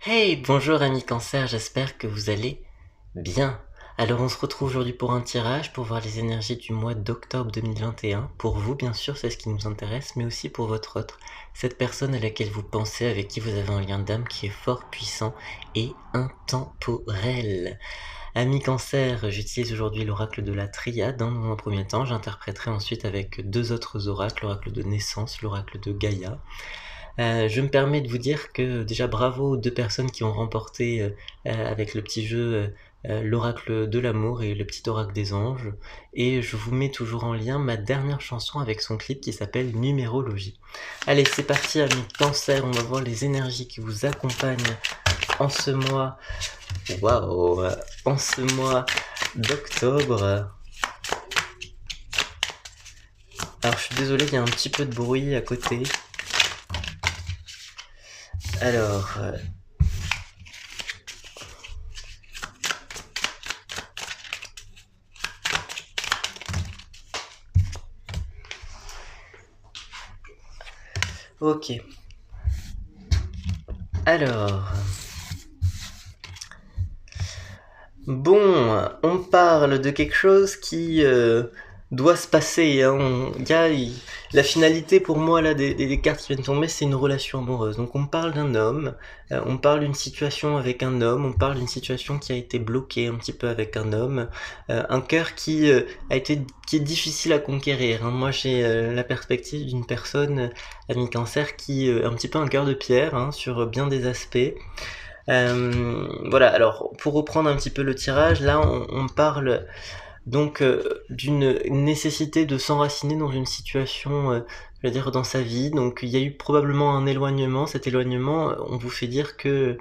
Hey, bonjour amis cancer, j'espère que vous allez bien. Alors on se retrouve aujourd'hui pour un tirage pour voir les énergies du mois d'octobre 2021. Pour vous bien sûr, c'est ce qui nous intéresse, mais aussi pour votre autre, cette personne à laquelle vous pensez, avec qui vous avez un lien d'âme qui est fort, puissant et intemporel. Amis cancer, j'utilise aujourd'hui l'oracle de la triade dans un premier temps, j'interpréterai ensuite avec deux autres oracles, l'oracle de naissance, l'oracle de Gaïa. Je me permets de vous dire que déjà bravo aux deux personnes qui ont remporté avec le petit jeu l'oracle de l'amour et le petit oracle des anges. Et je vous mets toujours en lien ma dernière chanson avec son clip qui s'appelle Numérologie. Allez, c'est parti amis cancer, on va voir les énergies qui vous accompagnent en ce mois. Waouh, en ce mois d'octobre. Alors je suis désolé, il y a un petit peu de bruit à côté. Alors, ok. Alors, bon, on parle de quelque chose qui doit se passer. Hein. La finalité pour moi là des cartes qui viennent tomber, c'est une relation amoureuse. Donc on parle d'un homme, on parle d'une situation avec un homme, on parle d'une situation qui a été bloquée un petit peu avec un homme, un cœur qui est difficile à conquérir. Hein. Moi j'ai la perspective d'une personne, ami cancer, qui un petit peu un cœur de pierre hein, sur bien des aspects. Voilà, alors pour reprendre un petit peu le tirage, là on parle donc d'une nécessité de s'enraciner dans une situation, je veux dire dans sa vie. Donc il y a eu probablement un éloignement. Cet éloignement, on vous fait dire que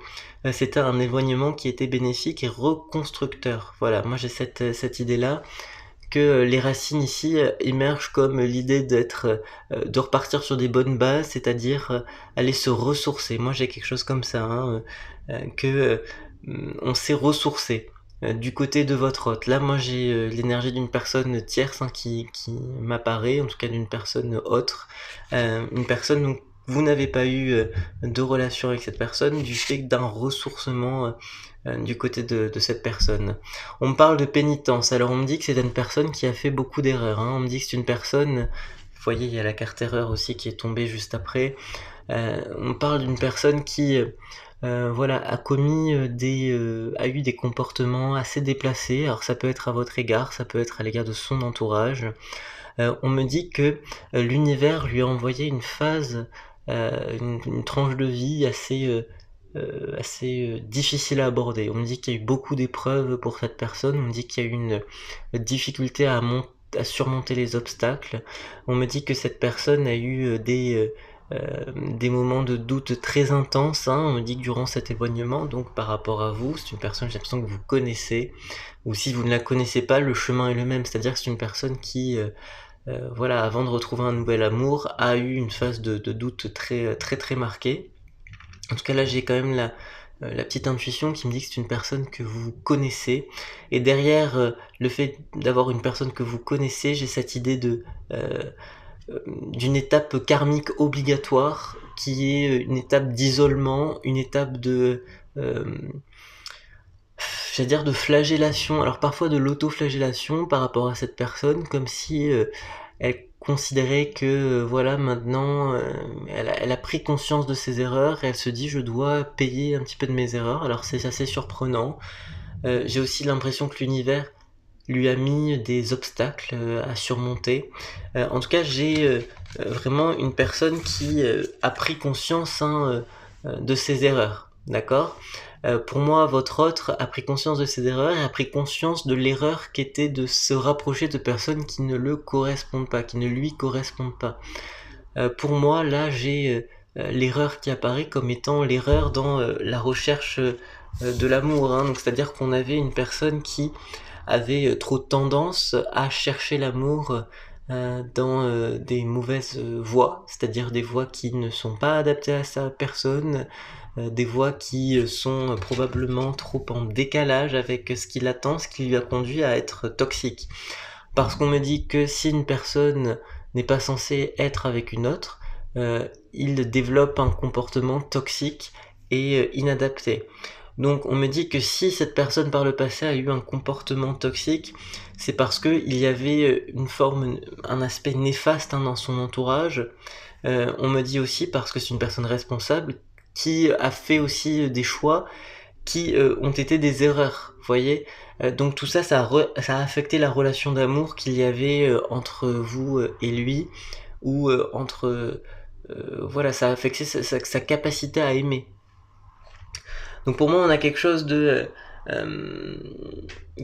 c'était un éloignement qui était bénéfique et reconstructeur. Voilà, moi j'ai cette idée-là que les racines ici émergent comme l'idée de repartir sur des bonnes bases, c'est-à-dire aller se ressourcer. Moi j'ai quelque chose comme ça, hein, que on s'est ressourcé. Du côté de votre hôte. Là, moi, j'ai l'énergie d'une personne tierce hein, qui m'apparaît, en tout cas d'une personne autre. Une personne dont vous n'avez pas eu de relation avec cette personne, du fait d'un ressourcement du côté de cette personne. On me parle de pénitence, alors on me dit que c'est une personne qui a fait beaucoup d'erreurs. Hein. On me dit que c'est une personne, vous voyez, il y a la carte erreur aussi qui est tombée juste après. On parle d'une personne qui voilà, a commis a eu des comportements assez déplacés. Alors ça peut être à votre égard, ça peut être à l'égard de son entourage. On me dit que l'univers lui a envoyé une phase, une tranche de vie assez difficile à aborder. On me dit qu'il y a eu beaucoup d'épreuves pour cette personne. On me dit qu'il y a eu une difficulté à surmonter les obstacles. On me dit que cette personne a eu des moments de doute très intenses. Hein. On me dit que durant cet éloignement, donc par rapport à vous, c'est une personne, j'ai l'impression que vous connaissez, ou si vous ne la connaissez pas, le chemin est le même. C'est-à-dire que c'est une personne qui, voilà, avant de retrouver un nouvel amour, a eu une phase de doute très très très marquée. En tout cas, là, j'ai quand même la petite intuition qui me dit que c'est une personne que vous connaissez. Et derrière le fait d'avoir une personne que vous connaissez, j'ai cette idée d'une étape karmique obligatoire qui est une étape d'isolement, une étape euh, j'allais dire de flagellation, alors parfois de l'auto-flagellation par rapport à cette personne, comme si elle considérait que voilà maintenant elle a pris conscience de ses erreurs et elle se dit je dois payer un petit peu de mes erreurs. Alors c'est assez surprenant. J'ai aussi l'impression que l'univers lui a mis des obstacles à surmonter. En tout cas, j'ai vraiment une personne qui a pris conscience hein, de ses erreurs. D'accord. Pour moi, votre autre a pris conscience de ses erreurs et a pris conscience de l'erreur qu'était de se rapprocher de personnes qui ne le correspondent pas, qui ne lui correspondent pas. Pour moi, là, j'ai l'erreur qui apparaît comme étant l'erreur dans la recherche de l'amour. Hein. Donc, c'est-à-dire qu'on avait une personne qui avait trop tendance à chercher l'amour dans des mauvaises voies, c'est-à-dire des voies qui ne sont pas adaptées à sa personne, des voies qui sont probablement trop en décalage avec ce qu'il attend, ce qui lui a conduit à être toxique. Parce qu'on me dit que si une personne n'est pas censée être avec une autre, il développe un comportement toxique et inadapté. Donc on me dit que si cette personne par le passé a eu un comportement toxique, c'est parce qu'il y avait un aspect néfaste dans son entourage. On me dit aussi parce que c'est une personne responsable qui a fait aussi des choix qui ont été des erreurs, vous voyez. Donc tout ça, ça a affecté la relation d'amour qu'il y avait entre vous et lui, ou voilà, ça a affecté sa capacité à aimer. Donc pour moi, on a quelque chose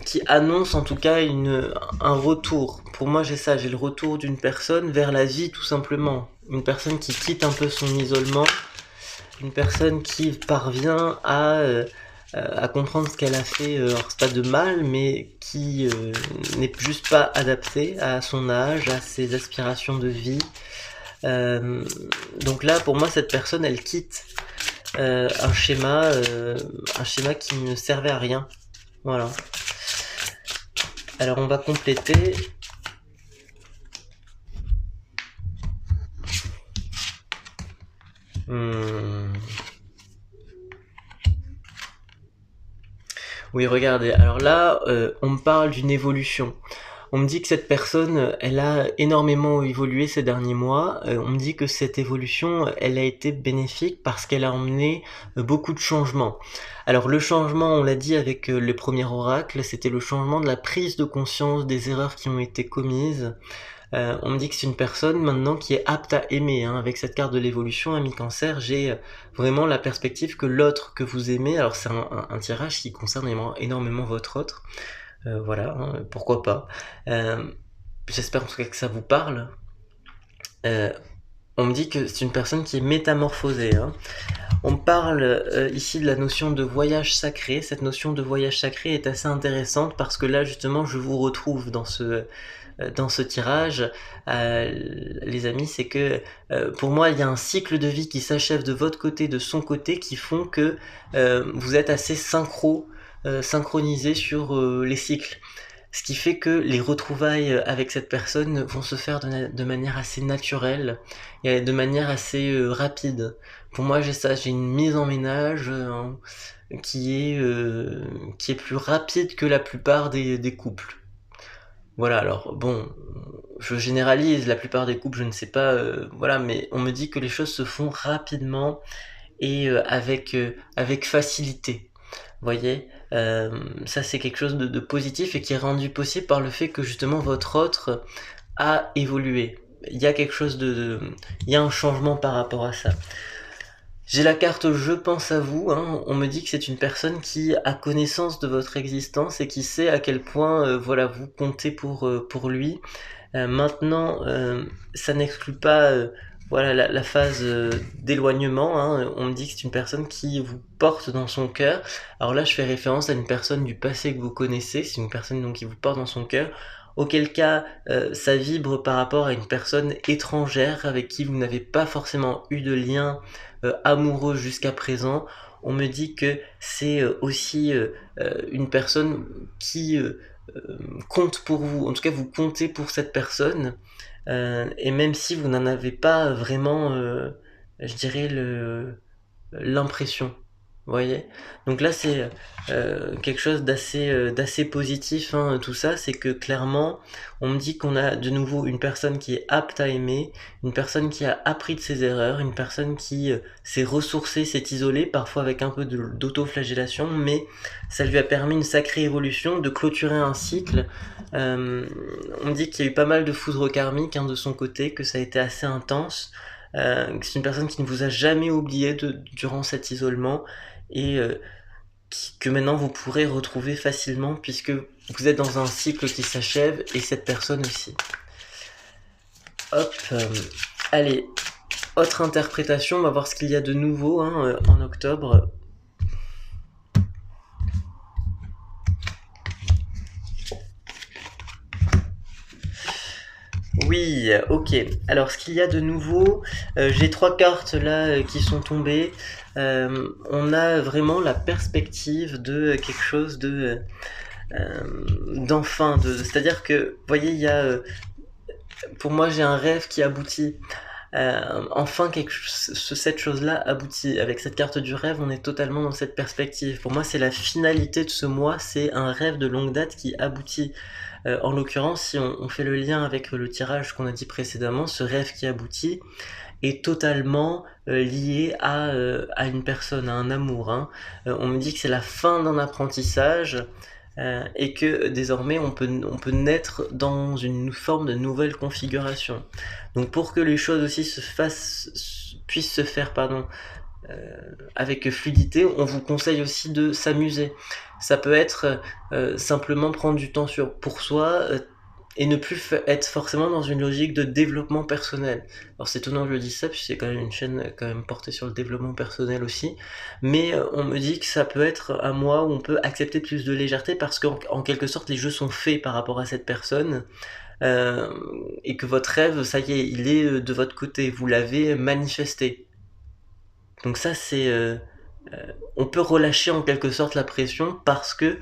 qui annonce en tout cas un retour. Pour moi, j'ai le retour d'une personne vers la vie tout simplement. Une personne qui quitte un peu son isolement, une personne qui parvient à comprendre ce qu'elle a fait, alors c'est pas de mal, mais qui n'est juste pas adaptée à son âge, à ses aspirations de vie. Donc là, pour moi, cette personne, elle quitte un schéma qui ne servait à rien. Voilà. Alors on va compléter. Oui, regardez. Alors là, on me parle d'une évolution. On me dit que cette personne, elle a énormément évolué ces derniers mois. On me dit que cette évolution, elle a été bénéfique parce qu'elle a emmené beaucoup de changements. Alors le changement, on l'a dit avec le premier oracle, c'était le changement de la prise de conscience des erreurs qui ont été commises. On me dit que c'est une personne maintenant qui est apte à aimer. Avec cette carte de l'évolution, ami Cancer, j'ai vraiment la perspective que l'autre que vous aimez, alors c'est un tirage qui concerne énormément votre autre, voilà, pourquoi pas. J'espère en tout cas que ça vous parle. On me dit que c'est une personne qui est métamorphosée. On parle ici de la notion de voyage sacré. Cette notion de voyage sacré est assez intéressante parce que là justement je vous retrouve dans ce tirage, les amis, c'est que pour moi il y a un cycle de vie qui s'achève de votre côté, de son côté, qui font que vous êtes assez synchronisés sur les cycles. Ce qui fait que les retrouvailles avec cette personne vont se faire de manière assez naturelle et de manière assez rapide. Pour moi, j'ai une mise en ménage qui est plus rapide que la plupart des couples. Voilà, alors bon, je généralise, la plupart des couples, je ne sais pas, voilà, mais on me dit que les choses se font rapidement et avec facilité. Vous voyez, ça c'est quelque chose de positif et qui est rendu possible par le fait que justement votre autre a évolué. Il y a quelque chose il y a un changement par rapport à ça. J'ai la carte je pense à vous, on me dit que c'est une personne qui a connaissance de votre existence et qui sait à quel point voilà, vous comptez pour lui. Maintenant, ça n'exclut pas voilà, la phase d'éloignement. On me dit que c'est une personne qui vous porte dans son cœur. Alors là, je fais référence à une personne du passé que vous connaissez. C'est une personne donc, qui vous porte dans son cœur. Auquel cas, ça vibre par rapport à une personne étrangère avec qui vous n'avez pas forcément eu de lien amoureux jusqu'à présent. On me dit que c'est aussi une personne qui compte pour vous. En tout cas, vous comptez pour cette personne. Et même si vous n'en avez pas vraiment, je dirais, l'impression. Vous voyez? Donc là, c'est quelque chose d'assez positif, tout ça. C'est que clairement, on me dit qu'on a de nouveau une personne qui est apte à aimer, une personne qui a appris de ses erreurs, une personne qui s'est ressourcée, s'est isolée, parfois avec un peu d'autoflagellation, mais ça lui a permis une sacrée évolution, de clôturer un cycle. On me dit qu'il y a eu pas mal de foudre karmique de son côté, que ça a été assez intense. C'est une personne qui ne vous a jamais oublié durant cet isolement et que maintenant vous pourrez retrouver facilement puisque vous êtes dans un cycle qui s'achève et cette personne aussi. Hop, allez, autre interprétation, on va voir ce qu'il y a de nouveau en octobre. Oui, ok. Alors, ce qu'il y a de nouveau, j'ai 3 cartes là qui sont tombées. On a vraiment la perspective de quelque chose d'enfin. C'est-à-dire que, vous voyez, il y a, pour moi, j'ai un rêve qui aboutit. enfin cette chose-là aboutit. Avec cette carte du rêve, on est totalement dans cette perspective. Pour moi, c'est la finalité de ce mois, c'est un rêve de longue date qui aboutit. En l'occurrence, si on fait le lien avec le tirage qu'on a dit précédemment, ce rêve qui aboutit est totalement lié à une personne, à un amour. Hein. On me dit que c'est la fin d'un apprentissage et que désormais on peut naître dans une forme de nouvelle configuration. Donc pour que les choses aussi puissent se faire avec fluidité, on vous conseille aussi de s'amuser. Ça peut être simplement prendre du temps pour soi et ne plus être forcément dans une logique de développement personnel. Alors c'est étonnant que je dise ça, puisque c'est quand même une chaîne quand même portée sur le développement personnel aussi, mais on me dit que ça peut être un mois où on peut accepter plus de légèreté parce qu'en quelque sorte les jeux sont faits par rapport à cette personne, et que votre rêve, ça y est, il est de votre côté, vous l'avez manifesté. Donc ça on peut relâcher en quelque sorte la pression parce que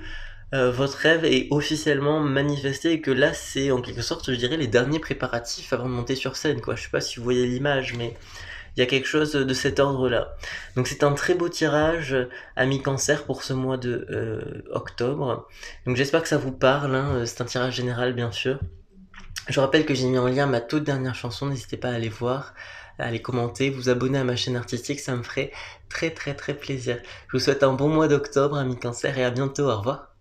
votre rêve est officiellement manifesté et que là c'est en quelque sorte, je dirais, les derniers préparatifs avant de monter sur scène, quoi. Je sais pas si vous voyez l'image, mais il y a quelque chose de cet ordre-là. Donc c'est un très beau tirage ami cancer pour ce mois de octobre. Donc j'espère que ça vous parle, hein. C'est un tirage général bien sûr. Je rappelle que j'ai mis en lien ma toute dernière chanson, n'hésitez pas à aller voir, à aller commenter, vous abonner à ma chaîne artistique, ça me ferait très très très plaisir. Je vous souhaite un bon mois d'octobre, ami cancer, et à bientôt, au revoir.